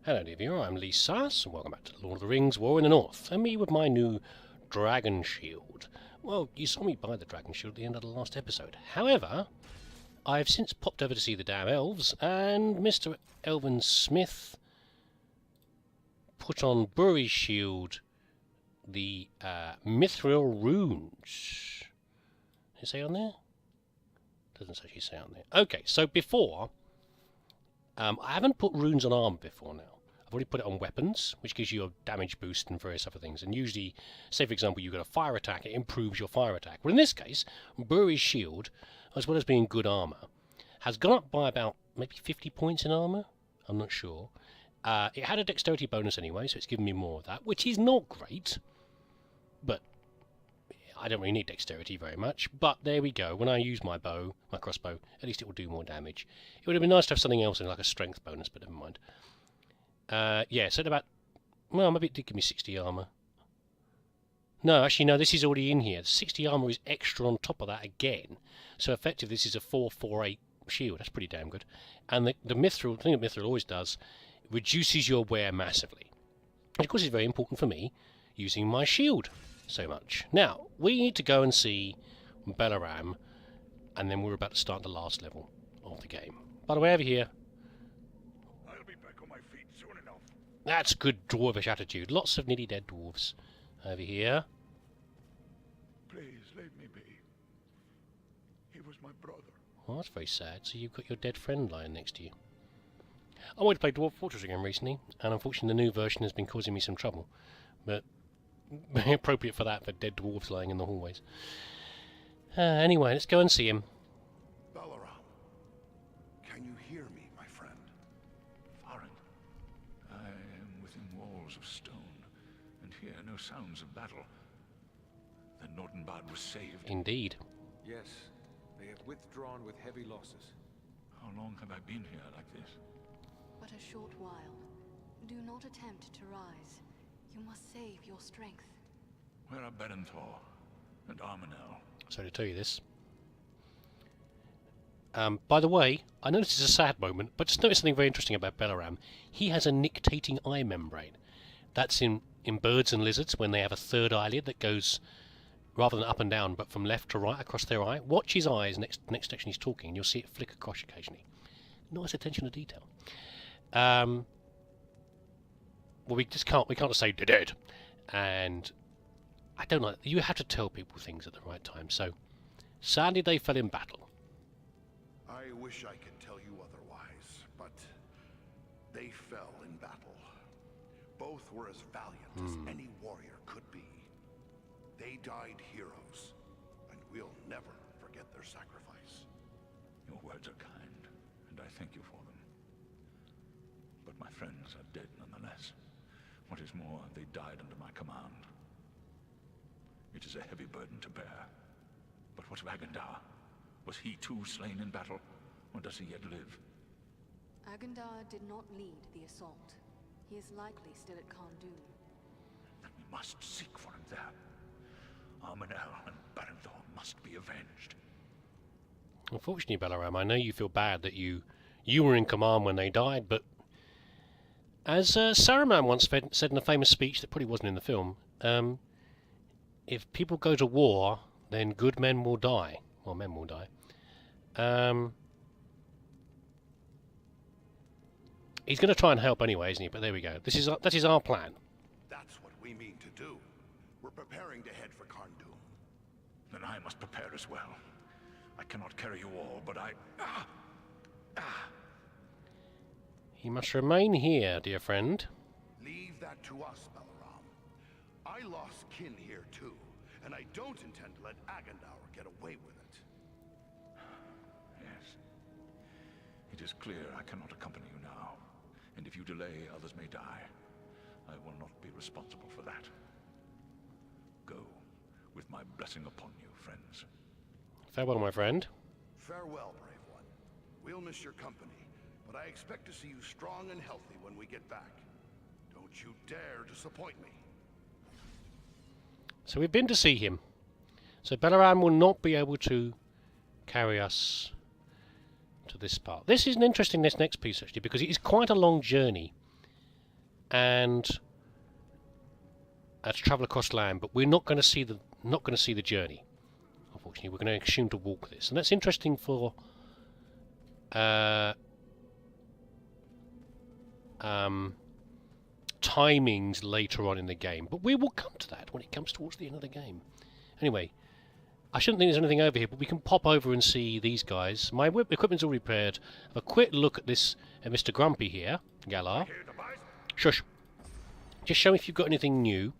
Hello dear viewer, I'm leesusss, and welcome back to Lord of the Rings War in the North, and me with my new dragon shield. Well, you saw me buy the dragon shield at the end of the last episode. However, I've since popped over to see the damn elves, and Mr. Elvin Smith put on Buri's shield the mithril runes. Does it say on there? Doesn't actually say on there. Okay, so before, I haven't put runes on armor before now. I've already put it on weapons, which gives you a damage boost and various other things. And usually, say for example, you've got a fire attack, it improves your fire attack. Well, in this case, Buri's shield, as well as being good armor, has gone up by about maybe 50 points in armor. I'm not sure. It had a dexterity bonus anyway, so it's given me more of that, which is not great. But I don't really need dexterity very much. But there we go. When I use my bow, my crossbow, at least it will do more damage. It would have been nice to have something else in, like a strength bonus, but never mind. Yeah, so about... Well, maybe it did give me 60 armor. No, actually, no, this is already in here. 60 armor is extra on top of that again. So effectively, this is a 448 shield. That's pretty damn good. And the mithril, the thing that mithril always does, reduces your wear massively. And of course, it's very important for me, using my shield so much. Now, we need to go and see Balaram, and then we're about to start the last level of the game. By the way, over here... I'll be back on my feet soon enough. That's good dwarvish attitude. Lots of nearly dead dwarves. Over here. Please, leave me be. He was my brother. Well, that's very sad. So you've got your dead friend lying next to you. I wanted to play Dwarf Fortress again recently, and unfortunately the new version has been causing me some trouble. But appropriate for that, for dead dwarves lying in the hallways. Anyway, let's go and see him. Balaram, can you hear me, my friend? Foreign. I am within walls of stone, and hear no sounds of battle. The Nordenbad was saved. Indeed. Yes, they have withdrawn with heavy losses. How long have I been here like this? But a short while. Do not attempt to rise. You must save your strength. Where are Berenthor and Armanel? Sorry to tell you this. By the way, I know this is a sad moment, but just notice something very interesting about Balaram. He has a nictating eye membrane. That's in birds and lizards when they have a third eyelid that goes rather than up and down, but from left to right across their eye. Watch his eyes next section he's talking, and you'll see it flick across occasionally. Nice attention to detail. Well, we can't just say they're dead, and I don't know. You have to tell people things at the right time. So, sadly, they fell in battle. I wish I could tell you otherwise, but they fell in battle. Both were as valiant as any warrior could be. They died heroes, and we'll never forget their sacrifice. Your words are kind, and I thank you for them. But my friends are dead nonetheless. What is more, they died under my command. It is a heavy burden to bear. But what of Agandar? Was he too slain in battle, or does he yet live? Agandar did not lead the assault. He is likely still at Khandoon. Then we must seek for him there. Armanel and Berenthor must be avenged. Unfortunately, Balaram, I know you feel bad that you were in command when they died, but as Saruman once said in a famous speech that probably wasn't in the film, if people go to war, then good men will die. Well, men will die. He's going to try and help anyway, isn't he? But there we go. That is our plan. That's what we mean to do. We're preparing to head for Khandoon. Then I must prepare as well. I cannot carry you all, but I... You must remain here, dear friend. Leave that to us, Balaram. I lost kin here too, and I don't intend to let Agandar get away with it. Yes. It is clear I cannot accompany you now. And if you delay, others may die. I will not be responsible for that. Go, with my blessing upon you, friends. Farewell, my friend. Farewell, brave one. We'll miss your company, but I expect to see you strong and healthy when we get back. Don't you dare disappoint me. So we've been to see him. So Balaram will not be able to carry us to this part. This is an interesting, this next piece actually, because it is quite a long journey and to travel across land, but we're not going to see the journey. Unfortunately, we're going to assume to walk this, and that's interesting for timings later on in the game. But we will come to that when it comes towards the end of the game. Anyway, I shouldn't think there's anything over here, but we can pop over and see these guys. My equipment's all repaired. Have a quick look at this, Mr. Grumpy here, Galar. Shush. Just show me if you've got anything new.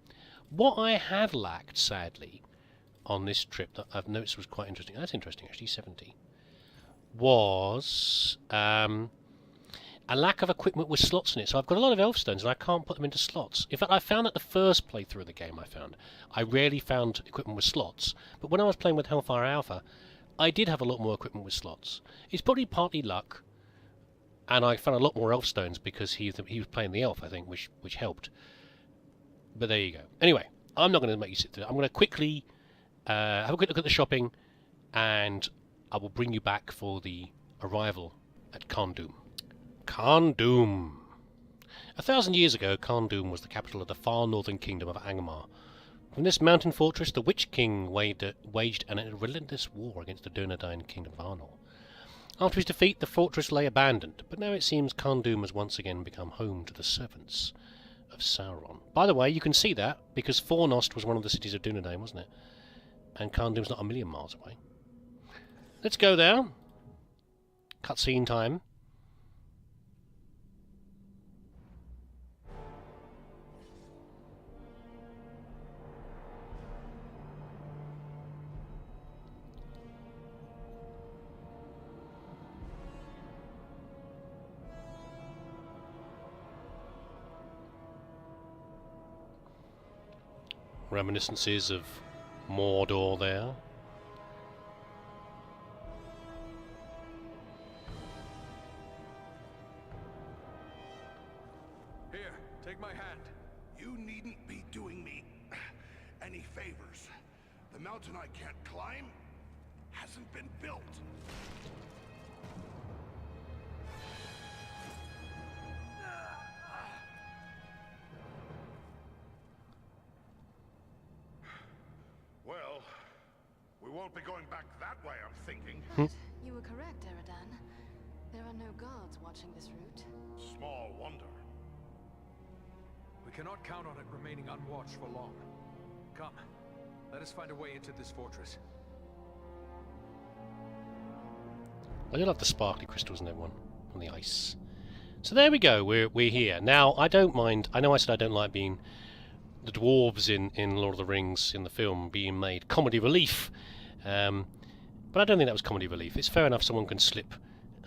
What I have lacked, sadly, on this trip that I've noticed was quite interesting. That's interesting, actually. 70 was a lack of equipment with slots in it. So I've got a lot of elf stones and I can't put them into slots. In fact, I found that the first playthrough of the game I rarely found equipment with slots. But when I was playing with Hellfire Alpha, I did have a lot more equipment with slots. It's probably partly luck, and I found a lot more elf stones because he was playing the elf, I think, which helped. But there you go. Anyway, I'm not going to make you sit through it. I'm going to quickly have a quick look at the shopping, and I will bring you back for the arrival at Khandum. Khandum. 1,000 years ago, Khandum was the capital of the far northern kingdom of Angmar. From this mountain fortress, the Witch King waged a relentless war against the Dunedain kingdom of Arnor. After his defeat, the fortress lay abandoned, but now it seems Khandum has once again become home to the servants of Sauron. By the way, you can see that because Fornost was one of the cities of Dunedain, wasn't it? And Khandum's not a million miles away. Let's go there. Cutscene time. Reminiscences of Mordor there. Here, take my hand. You needn't be doing me any favors. The mountain I can't climb hasn't been built. Well, we won't be going back that way, I'm thinking. You were correct, Eridan. There are no guards watching this route. Small wonder. We cannot count on it remaining unwatched for long. Come, let us find a way into this fortress. I do love the sparkly crystals and everyone on the ice. So there we go, we're here. Now, I don't mind, I know I said I don't like being the dwarves in Lord of the Rings in the film being made comedy relief, but I don't think that was comedy relief. It's fair enough someone can slip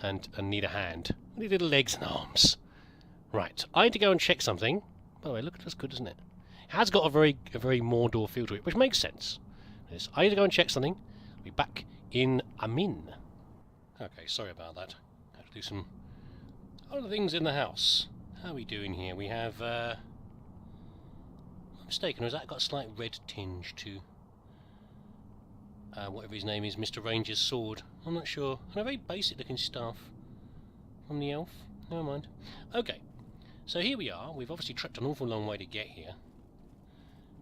and need a hand. Need little legs and arms. Right, I need to go and check something. By the way, look, that's good, isn't it? It has got a very Mordor feel to it, which makes sense. Yes, I need to go and check something. I'll be back in a min. Okay, sorry about that. I have to do some other things in the house. How are we doing here? We have, I'm mistaken, or has that got a slight red tinge to whatever his name is, Mr. Ranger's sword? I'm not sure. And a very basic looking staff from the elf. Never mind. Okay, so here we are. We've obviously trekked an awful long way to get here.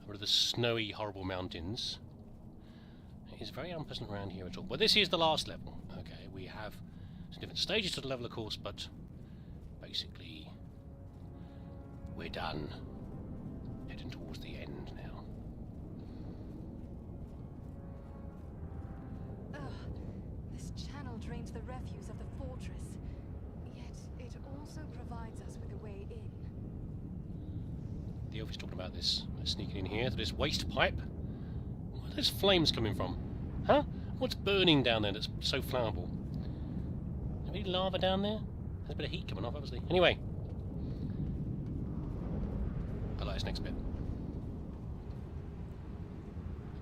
Over the snowy, horrible mountains. It is very unpleasant around here at all. But this is the last level. Okay, we have some different stages to the level, of course, but basically we're done. Heading towards the end now. Ugh, this channel drains the refuse of the fortress. Yet it also provides us with a way in. The elf is talking about this. They're sneaking in here to this waste pipe. Where are those flames coming from? Huh? What's burning down there that's so flammable? Is there any lava down there? There's a bit of heat coming off, obviously. Anyway. I like this next bit.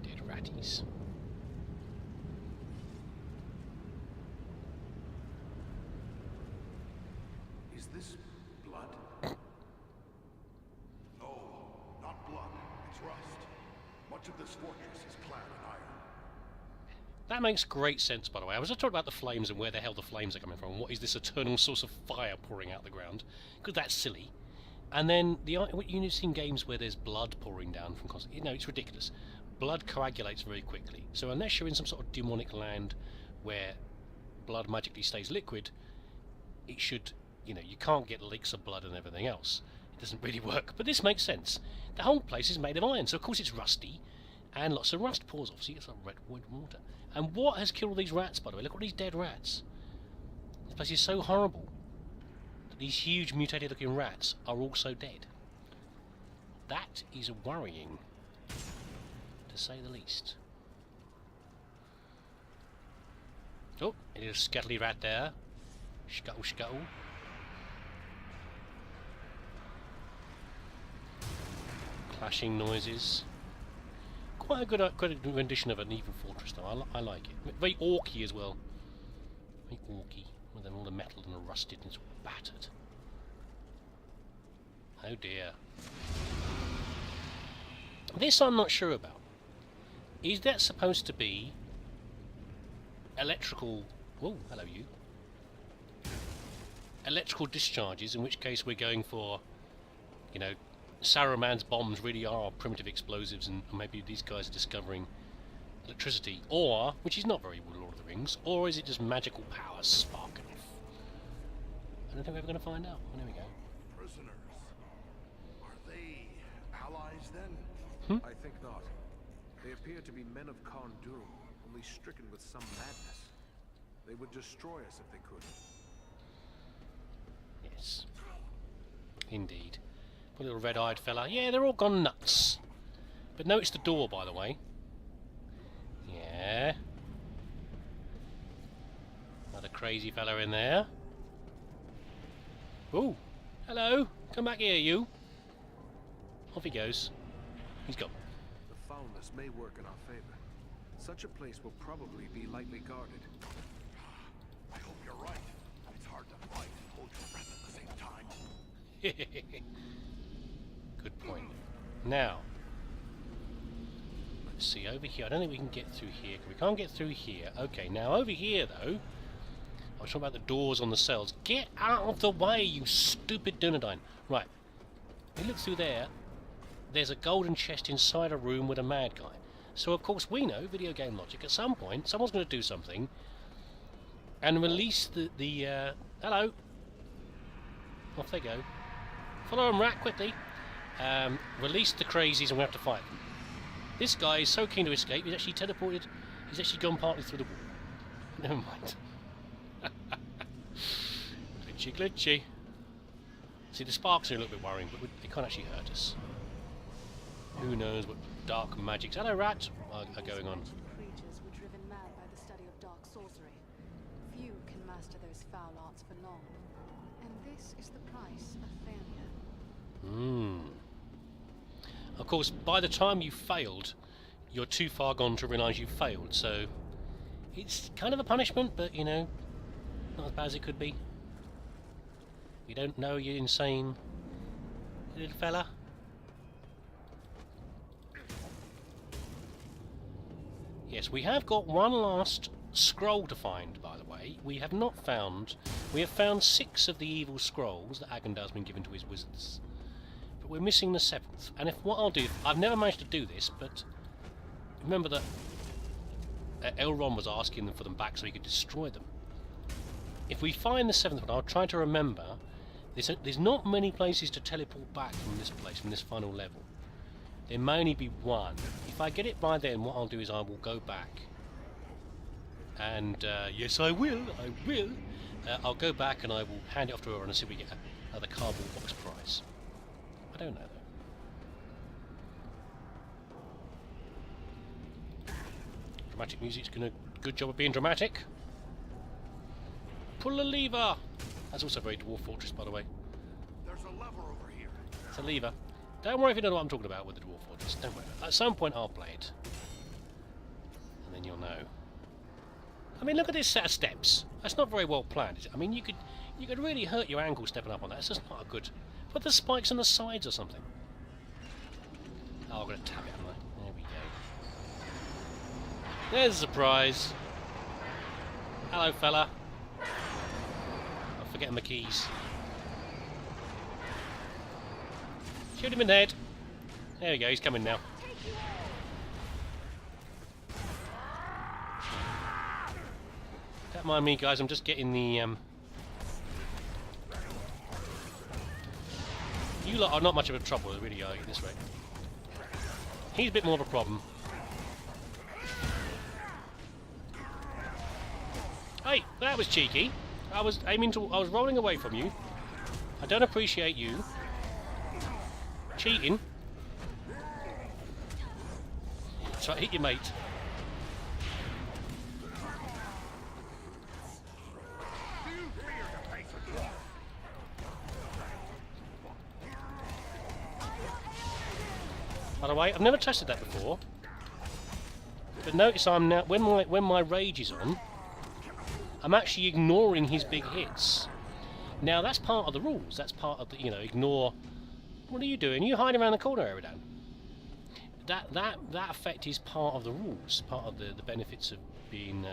Dead ratties. Is this blood? No, not blood. It's rust. Much of this fortress is clad in iron. That makes great sense, by the way. I was just talking about the flames and where the hell the flames are coming from. What is this eternal source of fire pouring out the ground? Because that's silly. And then what you've seen games where there's blood pouring down from you know, it's ridiculous. Blood coagulates very quickly. So unless you're in some sort of demonic land where blood magically stays liquid, it should, you know, you can't get leaks of blood and everything else. It doesn't really work. But this makes sense. The whole place is made of iron, so of course it's rusty, and lots of rust pours off. So you get some red water. And what has killed all these rats, by the way? Look at all these dead rats. This place is so horrible that these huge mutated-looking rats are also dead. That is worrying, to say the least. Oh, a little scuttly rat there. Scuttle, scuttle. Clashing noises. Quite a good rendition of an evil fortress, though. I like it. Very orky as well. Very orky. With all the metal and the rusted and it's all battered. Oh dear. This I'm not sure about. Is that supposed to be electrical... Oh, hello you. Electrical discharges, in which case we're going for, you know, Saruman's bombs really are primitive explosives, and maybe these guys are discovering electricity, or, which is not very Lord of the Rings, or is it just magical power sparking off? I don't think we're ever going to find out. Well, there we go. Prisoners. Are they allies then? I think not. They appear to be men of Kharn-Dûm, only stricken with some madness. They would destroy us if they could. Yes. Indeed. Poor little red-eyed fella. Yeah, they're all gone nuts. But notice the door, by the way. Yeah. Another crazy fella in there. Ooh. Hello. Come back here, you. Off he goes. He's gone. The foulness may work in our favor. Such a place will probably be lightly guarded. I hope you're right. It's hard to fight and hold your breath at the same time. Good point. Now, let's see, over here. I don't think we can get through here. We can't get through here. Okay, now over here, though, I was talking about the doors on the cells. Get out of the way, you stupid Dunedain. Right, we look through there. There's a golden chest inside a room with a mad guy. So, of course, we know, video game logic, at some point, someone's going to do something and release the hello. Off they go. Follow them, rat, quickly. Release the crazies and we have to fight them. This guy is so keen to escape, he's actually teleported. He's actually gone partly through the wall. Never mind. Glitchy, glitchy. See, the sparks are a little bit worrying, but they can't actually hurt us. Who knows what dark magics, hello rat, are going on. Creatures were driven mad by the study of dark sorcery. Few can master those foul arts for long. And this is the price of failure. Of course, by the time you've failed, you're too far gone to realise you've failed, so it's kind of a punishment, but, you know, not as bad as it could be. We don't know you're insane, little fella. Yes, we have got one last scroll to find, by the way. We have found 6 of the evil scrolls that Agendar's been given to his wizards. But we're missing the 7th. And what I'll do, I've never managed to do this, but remember that Elrond was asking them for them back so he could destroy them. If we find the 7th one, I'll try to remember, there's not many places to teleport back from this place, from this final level. There may only be one. If I get it by then, what I'll do is I will go back. And, yes I will. I'll go back and I will hand it off to her and see if we get another cardboard box prize. I don't know though. Dramatic music's doing a good job of being dramatic. Pull the lever! That's also a very Dwarf fortress, by the way. There's a lever over here. It's a lever. Don't worry if you don't know what I'm talking about with the Dwarf fortress. Don't worry. At some point I'll play it. And then you'll know. I mean, look at this set of steps. That's not very well planned, is it? I mean, you could really hurt your ankle stepping up on that. It's just not a good... Put the spikes on the sides or something. Oh, I'm going to tap it, haven't I? There we go. There's a surprise. Hello, fella. I'm forgetting my keys. Shoot him in the head. There we go, he's coming now. Don't mind me, guys, I'm just getting the... You lot are not much of a trouble, really, are you, this rate? He's a bit more of a problem. Hey, that was cheeky. I was rolling away from you. I don't appreciate you. Cheating. So I hit your mate. By the way, I've never tested that before. But notice I'm now when my rage is on, I'm actually ignoring his big hits. Now that's part of the rules. That's part of the, you know, ignore. What are you doing? You hiding around the corner, Eridan. That effect is part of the rules, part of the benefits of being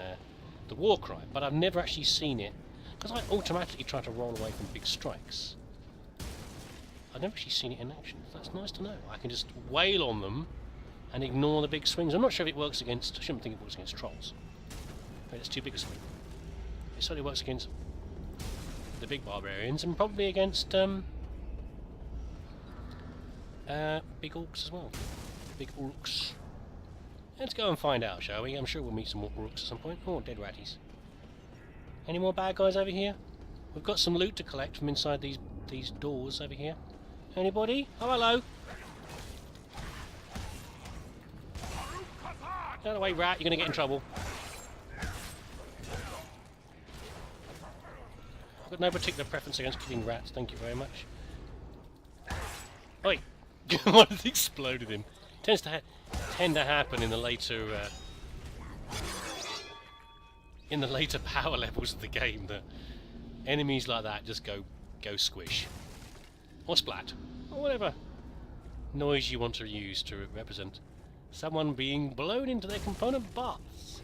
the war crime. But I've never actually seen it because I automatically try to roll away from big strikes. I've never actually seen it in action. That's nice to know. I can just wail on them and ignore the big swings. I'm not sure if it works against... I shouldn't think it works against trolls. Maybe it's too big a swing. It certainly works against the big barbarians and probably against big orcs as well. Big orcs. Let's go and find out, shall we? I'm sure we'll meet some more orcs at some point. Oh, dead ratties. Any more bad guys over here? We've got some loot to collect from inside these doors over here. Anybody? Oh, hello. Get out of the way, rat. You're going to get in trouble. I've got no particular preference against killing rats. Thank you very much. Oi! What exploded him? Tends to tend to happen in the later power levels of the game. That enemies like that just go squish. Or splat, or whatever noise you want to use to represent someone being blown into their component parts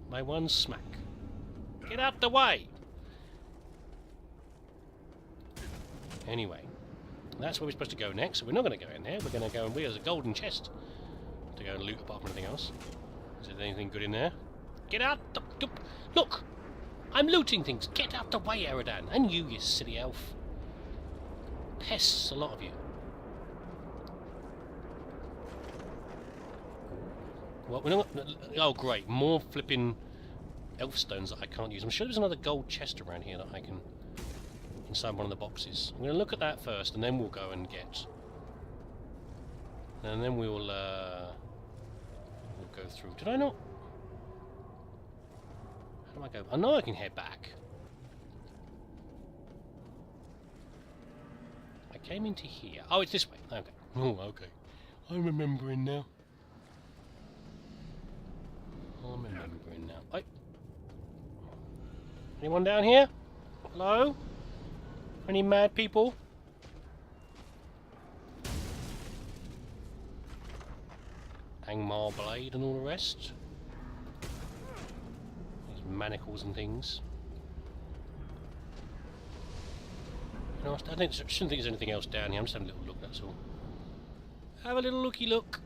by one smack. Get out the way! Anyway, that's where we're supposed to go next, so we're not going to go in there. We're going to go and there's a golden chest to go and loot apart from anything else. Is there anything good in there? Get out the... Look! I'm looting things! Get out the way, Eridan! And you silly elf! Pests, a lot of you. Well, we're not... Oh, great. More flipping elf stones that I can't use. I'm sure there's another gold chest around here that I can... inside one of the boxes. I'm going to look at that first, and then we'll go and get... And then we'll go through... Did I not... How do I go? I know I can head back. I came into here. Oh, it's this way. Okay. Oh, okay. I'm remembering now. I'm remembering now. Oi. Anyone down here? Hello? Any mad people? Angmar blade and all the rest. These manacles and things. You know, I shouldn't think there's anything else down here. I'm just having a little look, that's all. Have a little looky look.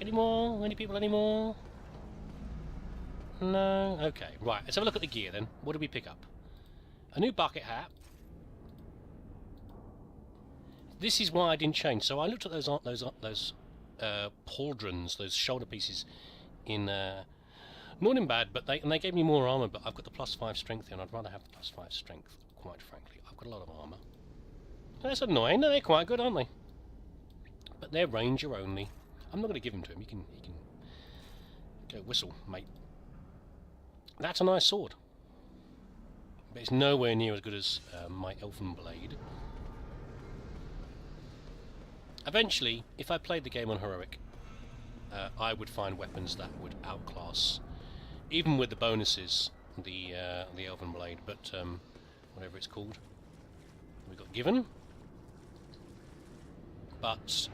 Any more? Any people anymore? No? Okay, right. Let's have a look at the gear then. What did we pick up? A new bucket hat. This is why I didn't change. So I looked at those pauldrons, those shoulder pieces in not in bad, but they gave me more armor. But I've got the +5 strength here, and I'd rather have the +5 strength. Quite frankly, I've got a lot of armor. That's annoying. They're quite good, aren't they? But they're ranger only. I'm not going to give them to him. He can go whistle, mate. That's a nice sword, but it's nowhere near as good as my elfin blade. Eventually, if I played the game on heroic, I would find weapons that would outclass, even with the bonuses, the elven blade. But whatever it's called, we got given. But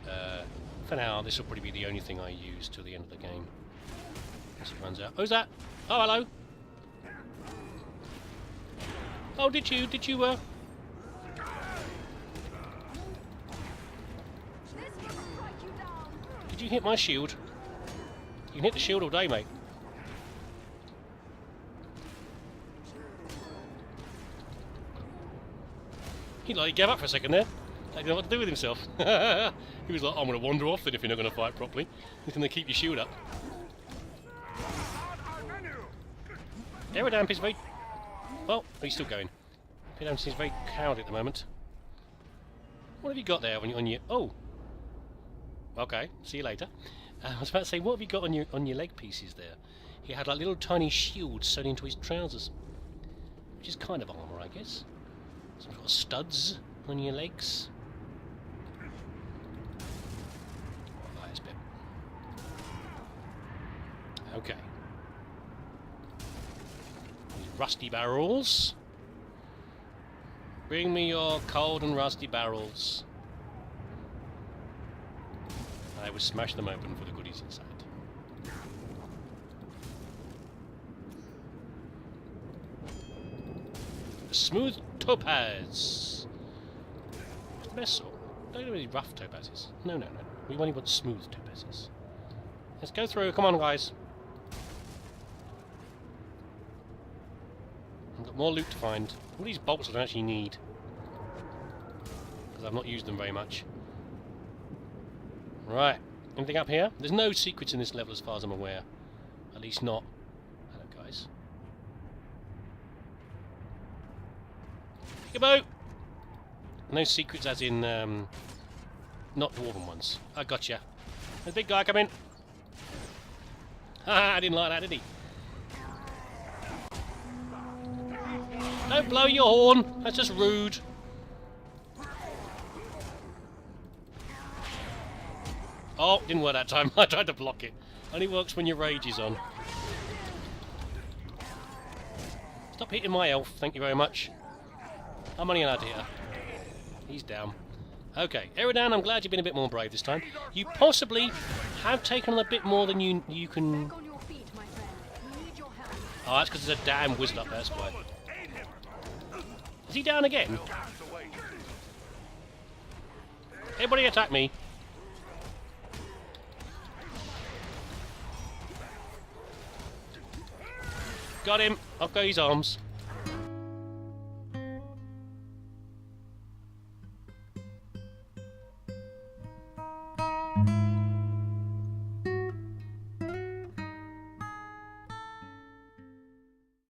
for now, this will probably be the only thing I use till the end of the game, as it runs out. Who's that? Oh, hello. Oh, did you you hit my shield, you can hit the shield all day, mate. He like gave up for a second there. He didn't know what to do with himself. He was like, I'm going to wander off then if you're not going to fight properly. He's going to keep your shield up. Aerodamp is very... Well, he's still going. Aerodamp seems very cowed at the moment. What have you got there on your... Oh! Okay, see you later. I was about to say, what have you got on your leg pieces there? He had like little tiny shields sewn into his trousers. Which is kind of armour, I guess. Some sort of studs on your legs. Oh, nice bit. Okay. These rusty barrels. Bring me your cold and rusty barrels. I will smash them open for the goodies inside. Smooth topaz. What's the best sort? Don't really rough topazes. No. We only want smooth topazes. Let's go through. Come on, guys. I've got more loot to find. All these bolts I don't actually need, because I've not used them very much. Right. Anything up here? There's no secrets in this level as far as I'm aware. At least not. Hello, guys. Peekaboo! No secrets as in, not dwarven ones. I gotcha. There's a big guy coming. Haha, I didn't like that, did he? Don't blow your horn. That's just rude. Oh, didn't work that time. I tried to block it. Only works when your rage is on. Stop hitting my elf, thank you very much. I'm only an idea. He's down. Okay, Eridan, I'm glad you've been a bit more brave this time. You possibly have taken on a bit more than you can... Back on your feet, my friend. We need your help. Oh, that's because there's a damn wizard up there, that's why. Is he down again? Everybody attack me. Got him. I've got his arms.